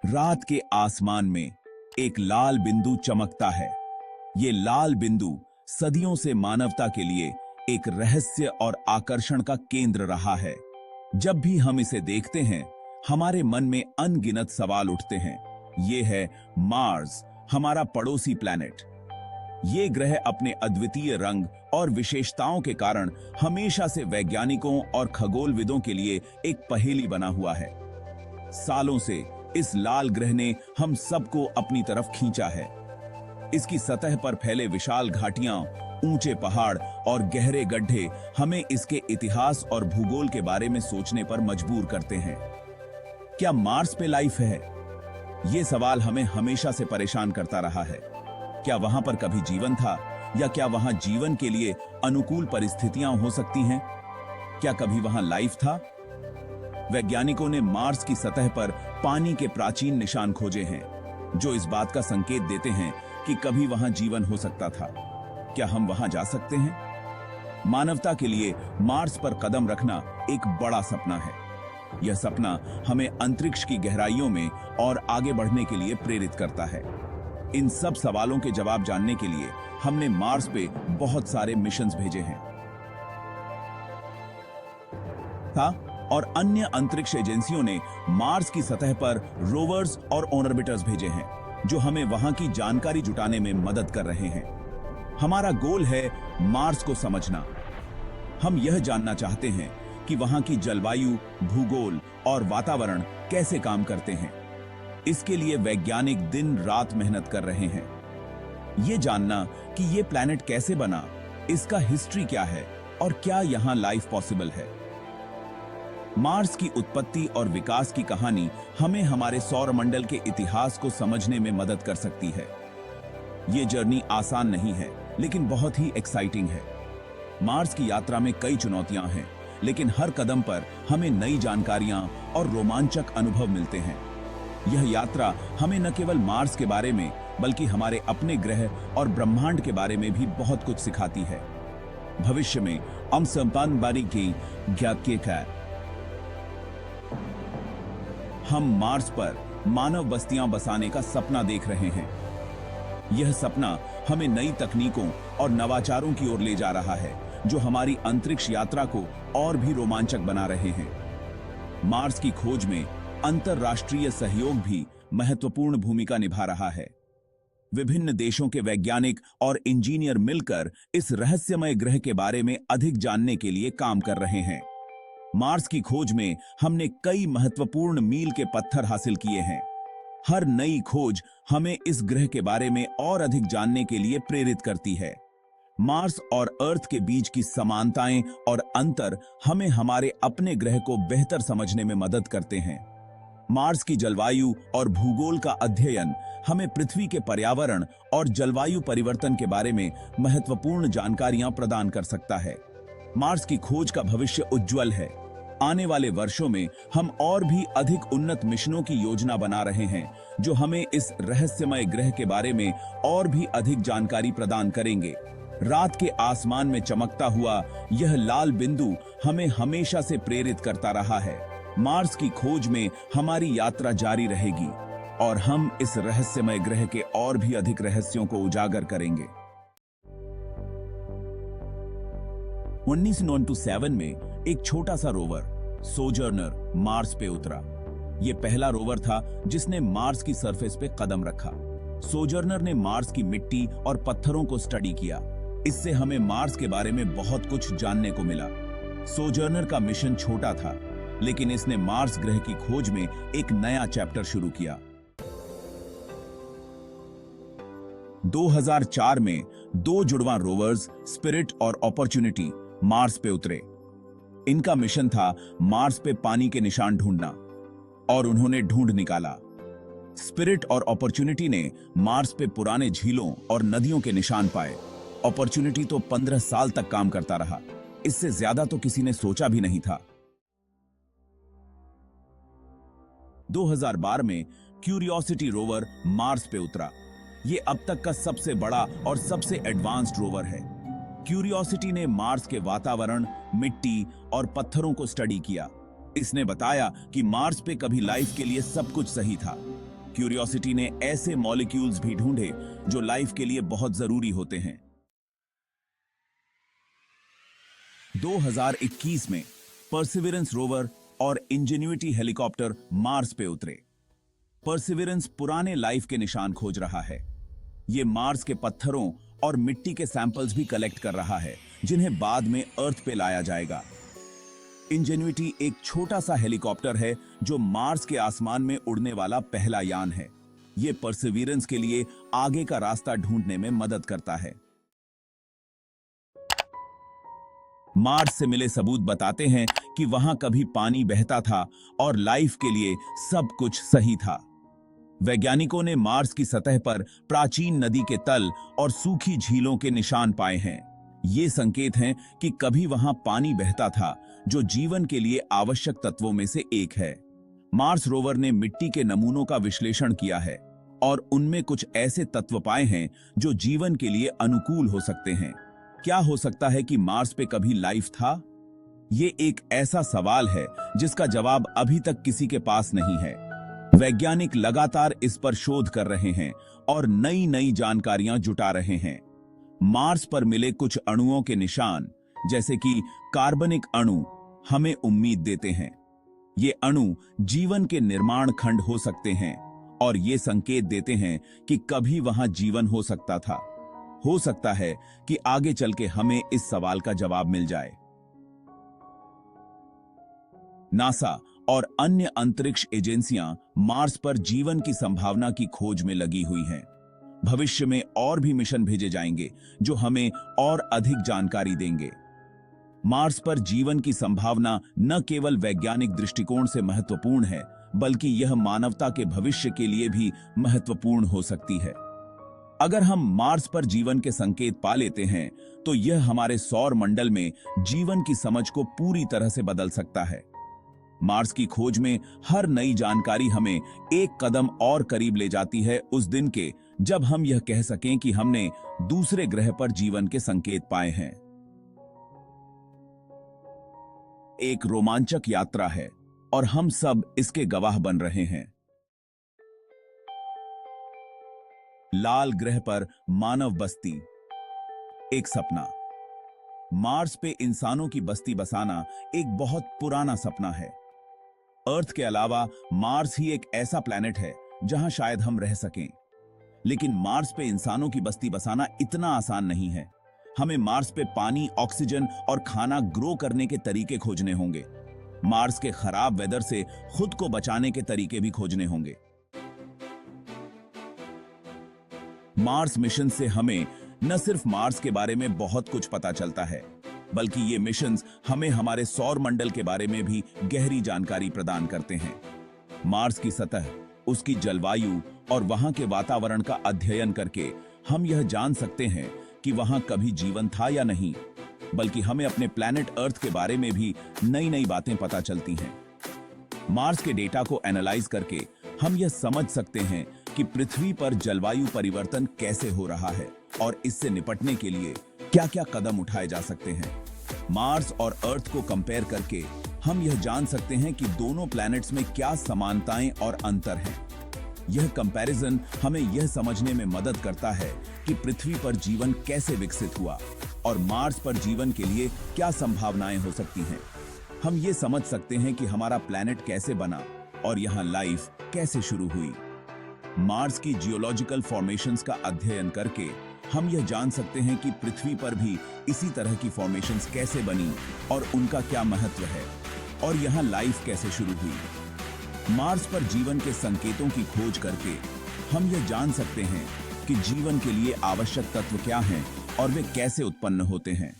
रात के आसमान में एक लाल बिंदु चमकता है। ये लाल बिंदु सदियों से मानवता के लिए एक रहस्य और आकर्षण का केंद्र रहा है। जब भी हम इसे देखते हैं, हमारे मन में अनगिनत सवाल उठते हैं। ये है मार्स, हमारा पड़ोसी प्लैनेट। ये ग्रह अपने अद्वितीय रंग और विशेषताओं के कारण हमेशा से वैज्ञानिकों और खगोलविदों के लिए एक पहेली बना हुआ है। सालों से इस लाल ग्रह ने हम सबको अपनी तरफ खींचा है। इसकी सतह पर फैले विशाल घाटियां, ऊंचे पहाड़ और गहरे गड्ढे हमें इसके इतिहास और भूगोल के बारे में सोचने पर मजबूर करते हैं। क्या मार्स पे लाइफ है? ये सवाल हमें हमेशा से परेशान करता रहा है। क्या वहां पर कभी जीवन था, या क्या वहां जीवन के लिए अनुकूल परिस्थितियां हो सकती हैं? क्या कभी वहां लाइफ था? वैज्ञानिकों ने मार्स की सतह पर पानी के प्राचीन निशान खोजे हैं, जो इस बात का संकेत देते हैं कि कभी वहां जीवन हो सकता था। क्या हम वहां जा सकते हैं? मानवता के लिए मार्स पर कदम रखना एक बड़ा सपना है। यह सपना हमें अंतरिक्ष की गहराइयों में और आगे बढ़ने के लिए प्रेरित करता है। इन सब सवालों के जवाब जानने के लिए हमने मार्स पे बहुत सारे मिशंस भेजे हैं और अन्य अंतरिक्ष एजेंसियों ने मार्स की सतह पर रोवर्स और ऑर्बिटर्स भेजे हैं, जो हमें वहां की जानकारी जुटाने में मदद कर रहे हैं। हमारा गोल है मार्स को समझना। हम यह जानना चाहते हैं कि वहां की जलवायु, भूगोल और वातावरण कैसे काम करते हैं। इसके लिए वैज्ञानिक दिन रात मेहनत कर रहे हैं। यह जानना कि यह प्लैनेट कैसे बना, इसका हिस्ट्री क्या है और क्या यहां लाइफ पॉसिबल है। मार्स की उत्पत्ति और विकास की कहानी हमें हमारे सौरमंडल के इतिहास को समझने में मदद कर सकती है। यह जर्नी आसान नहीं है, लेकिन बहुत ही एक्साइटिंग है। मार्स की यात्रा में कई चुनौतियां हैं, लेकिन हर कदम पर हमें नई जानकारियां और रोमांचक अनुभव मिलते हैं। यह यात्रा हमें न केवल मार्स के बारे में, बल्कि हमारे अपने ग्रह और ब्रह्मांड के बारे में भी बहुत कुछ सिखाती है। भविष्य में हम संपन्न बारी की ज्ञात हम मार्स पर मानव बस्तियां बसाने का सपना देख रहे हैं। यह सपना हमें नई तकनीकों और नवाचारों की ओर ले जा रहा है, जो हमारी अंतरिक्ष यात्रा को और भी रोमांचक बना रहे हैं। मार्स की खोज में अंतरराष्ट्रीय सहयोग भी महत्वपूर्ण भूमिका निभा रहा है। विभिन्न देशों के वैज्ञानिक और इंजीनियर मिलकर इस रहस्यमय ग्रह के बारे में अधिक जानने के लिए काम कर रहे हैं। मार्स की खोज में हमने कई महत्वपूर्ण मील के पत्थर हासिल किए हैं। हर नई खोज हमें इस ग्रह के बारे में और अधिक जानने के लिए प्रेरित करती है। मार्स और अर्थ के बीच की समानताएं और अंतर हमें हमारे अपने ग्रह को बेहतर समझने में मदद करते हैं। मार्स की जलवायु और भूगोल का अध्ययन हमें पृथ्वी के पर्यावरण और जलवायु परिवर्तन के बारे में महत्वपूर्ण जानकारियां प्रदान कर सकता है। मार्स की खोज का भविष्य उज्जवल है। आने वाले वर्षों में हम और भी अधिक उन्नत मिशनों की योजना बना रहे हैं, जो हमें इस रहस्यमय ग्रह के बारे में और भी अधिक जानकारी प्रदान करेंगे। रात के आसमान में चमकता हुआ यह लाल बिंदु हमें हमेशा से प्रेरित करता रहा है। मार्स की खोज में हमारी यात्रा जारी रहेगी और हम इस रहस्यमय ग्रह के और भी अधिक रहस्यों को उजागर करेंगे। 1997 में एक छोटा सा रोवर सोजर्नर मार्स पे उतरा। यह पहला रोवर था जिसने मार्स की सरफेस पे कदम रखा। सोजर्नर ने मार्स की मिट्टी और पत्थरों को स्टडी किया। इससे हमें मार्स के बारे में बहुत कुछ जानने को मिला। सोजर्नर का मिशन छोटा था, लेकिन इसने मार्स ग्रह की खोज में एक नया चैप्टर शुरू किया। 2004 में दो जुड़वा रोवर्स स्पिरिट और अपॉर्चुनिटी मार्स पे उतरे। इनका मिशन था मार्स पे पानी के निशान ढूंढना, और उन्होंने ढूंढ निकाला। स्पिरिट और अपॉर्चुनिटी ने मार्स पे पुराने झीलों और नदियों के निशान पाए। अपॉर्चुनिटी तो 15 साल तक काम करता रहा। इससे ज्यादा तो किसी ने सोचा भी नहीं था। 2012 में क्यूरियोसिटी रोवर मार्स पे उतरा। यह अब तक का सबसे बड़ा और सबसे एडवांस्ड रोवर है। क्यूरियोसिटी ने मार्स के वातावरण, मिट्टी और पत्थरों को स्टडी किया। इसने बताया कि मार्स पे कभी लाइफ के लिए सब कुछ सही था। क्यूरियोसिटी ने ऐसे मॉलिक्यूल्स भी ढूंढे जो लाइफ के लिए बहुत जरूरी होते हैं। 2021 में परसिवरेंस रोवर और इंजेन्युइटी हेलीकॉप्टर मार्स पे उतरे। परसिवरेंस पुराने लाइफ के निशान खोज रहा है। ये मार्स के पत्थरों और मिट्टी के सैंपल्स भी कलेक्ट कर रहा है, जिन्हें बाद में अर्थ पे लाया जाएगा। इंजेन्युइटी एक छोटा सा हेलीकॉप्टर है जो मार्स के आसमान में उड़ने वाला पहला यान है। ये परसिवरेंस के लिए आगे का रास्ता ढूंढने में मदद करता है। मार्स से मिले सबूत बताते हैं कि वहां कभी पानी बहता था और लाइफ के लिए सब कुछ सही था। वैज्ञानिकों ने मार्स की सतह पर प्राचीन नदी के तल और सूखी झीलों के निशान पाए हैं। ये संकेत हैं कि कभी वहां पानी बहता था, जो जीवन के लिए आवश्यक तत्वों में से एक है। मार्स रोवर ने मिट्टी के नमूनों का विश्लेषण किया है और उनमें कुछ ऐसे तत्व पाए हैं जो जीवन के लिए अनुकूल हो सकते हैं। क्या हो सकता है कि मार्स पे कभी लाइफ था? ये एक ऐसा सवाल है जिसका जवाब अभी तक किसी के पास नहीं है। वैज्ञानिक लगातार इस पर शोध कर रहे हैं और नई नई जानकारियां जुटा रहे हैं। मार्स पर मिले कुछ अणुओं के निशान, जैसे कि कार्बनिक अणु, हमें उम्मीद देते हैं। ये अणु जीवन के निर्माण खंड हो सकते हैं और ये संकेत देते हैं कि कभी वहां जीवन हो सकता था। हो सकता है कि आगे चल के हमें इस सवाल का जवाब मिल जाए। नासा और अन्य अंतरिक्ष एजेंसियां मार्स पर जीवन की संभावना की खोज में लगी हुई हैं। भविष्य में और भी मिशन भेजे जाएंगे जो हमें और अधिक जानकारी देंगे। मार्स पर जीवन की संभावना न केवल वैज्ञानिक दृष्टिकोण से महत्वपूर्ण है, बल्कि यह मानवता के भविष्य के लिए भी महत्वपूर्ण हो सकती है। अगर हम मार्स पर जीवन के संकेत पा लेते हैं, तो यह हमारे सौर मंडल में जीवन की समझ को पूरी तरह से बदल सकता है। मार्स की खोज में हर नई जानकारी हमें एक कदम और करीब ले जाती है उस दिन के जब हम यह कह सकें कि हमने दूसरे ग्रह पर जीवन के संकेत पाए हैं। एक रोमांचक यात्रा है और हम सब इसके गवाह बन रहे हैं। लाल ग्रह पर मानव बस्ती, एक सपना। मार्स पे इंसानों की बस्ती बसाना एक बहुत पुराना सपना है। अर्थ के अलावा मार्स ही एक ऐसा प्लैनेट है जहां शायद हम रह सकें। लेकिन मार्स पे इंसानों की बस्ती बसाना इतना आसान नहीं है। हमें मार्स पे पानी, ऑक्सीजन और खाना ग्रो करने के तरीके खोजने होंगे। मार्स के खराब वेदर से खुद को बचाने के तरीके भी खोजने होंगे। मार्स मिशन से हमें न सिर्फ मार्स के बारे में बहुत कुछ पता चलता है, बल्कि ये मिशंस हमें हमारे सौर मंडल के बारे में भी गहरी जानकारी प्रदान करते हैं। मार्स की सतह, उसकी जलवायु और वहां के वातावरण का अध्ययन करके हम यह जान सकते हैं कि वहां कभी जीवन था या नहीं, बल्कि हमें अपने प्लैनेट अर्थ के बारे में भी नई नई बातें पता चलती हैं। मार्स के डेटा को एनालाइज करके हम यह समझ सकते हैं कि पृथ्वी पर जलवायु परिवर्तन कैसे हो रहा है और इससे निपटने के लिए क्या-क्या कदम उठाए जा सकते हैं। मार्स और अर्थ को कंपेयर करके हम यह जान सकते हैं कि दोनों प्लैनेट्स में क्या समानताएं और अंतर हैं। यह कंपैरिजन हमें यह समझने में मदद करता है कि पृथ्वी पर जीवन कैसे विकसित हुआ और मार्स पर जीवन के लिए क्या संभावनाएं हो सकती हैं। हम ये समझ सकते हैं कि हमारा प्लैनेट कैसे बना और यहाँ लाइफ कैसे शुरू हुई। मार्स की जियोलॉजिकल फॉर्मेशंस का अध्ययन करके हम यह जान सकते हैं कि पृथ्वी पर भी इसी तरह की फॉर्मेशंस कैसे बनी और उनका क्या महत्व है और यहाँ लाइफ कैसे शुरू हुई। मार्स पर जीवन के संकेतों की खोज करके हम यह जान सकते हैं कि जीवन के लिए आवश्यक तत्व क्या हैं और वे कैसे उत्पन्न होते हैं।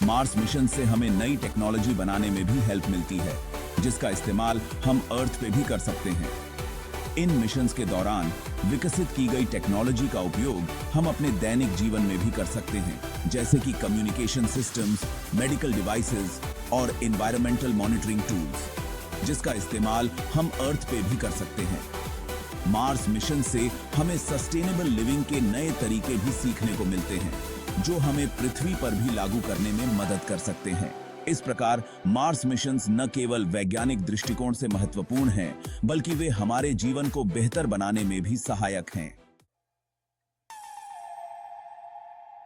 मार्स मिशन से हमें नई टेक्नोलॉजी बनाने में भी हेल्प मिलती है, जिसका इस्तेमाल हम अर्थ पे भी कर सकते हैं। इन मिशंस के दौरान विकसित की गई टेक्नोलॉजी का उपयोग हम अपने दैनिक जीवन में भी कर सकते हैं, जैसे कि कम्युनिकेशन सिस्टम्स, मेडिकल डिवाइसेस और एनवायरमेंटल मॉनिटरिंग टूल्स, जिसका इस्तेमाल हम अर्थ पे भी कर सकते हैं। मार्स मिशन से हमें सस्टेनेबल लिविंग के नए तरीके भी सीखने को मिलते हैं, जो हमें पृथ्वी पर भी लागू करने में मदद कर सकते हैं। इस प्रकार मार्स मिशंस न केवल वैज्ञानिक दृष्टिकोण से महत्वपूर्ण हैं, बल्कि वे हमारे जीवन को बेहतर बनाने में भी सहायक हैं।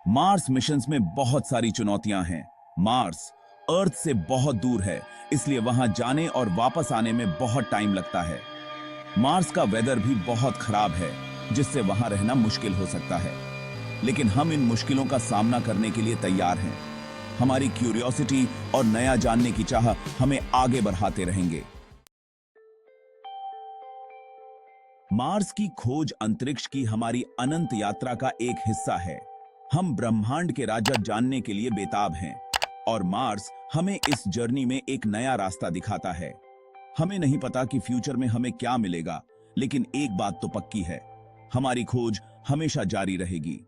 मार्स मिशंस में बहुत सारी चुनौतियां हैं। मार्स अर्थ से बहुत दूर है, इसलिए वहां जाने और वापस आने में बहुत टाइम लगता है। मार्स का वेदर भी बहुत खराब है, जिससे वहां रहना मुश्किल हो सकता है। लेकिन हम इन मुश्किलों का सामना करने के लिए तैयार हैं। हमारी क्यूरियोसिटी और नया जानने की चाह हमें आगे बढ़ाते रहेंगे। मार्स की खोज अंतरिक्ष की हमारी अनंत यात्रा का एक हिस्सा है। हम ब्रह्मांड के राज जानने के लिए बेताब हैं और मार्स हमें इस जर्नी में एक नया रास्ता दिखाता है। हमें नहीं पता कि फ्यूचर में हमें क्या मिलेगा, लेकिन एक बात तो पक्की है, हमारी खोज हमेशा जारी रहेगी।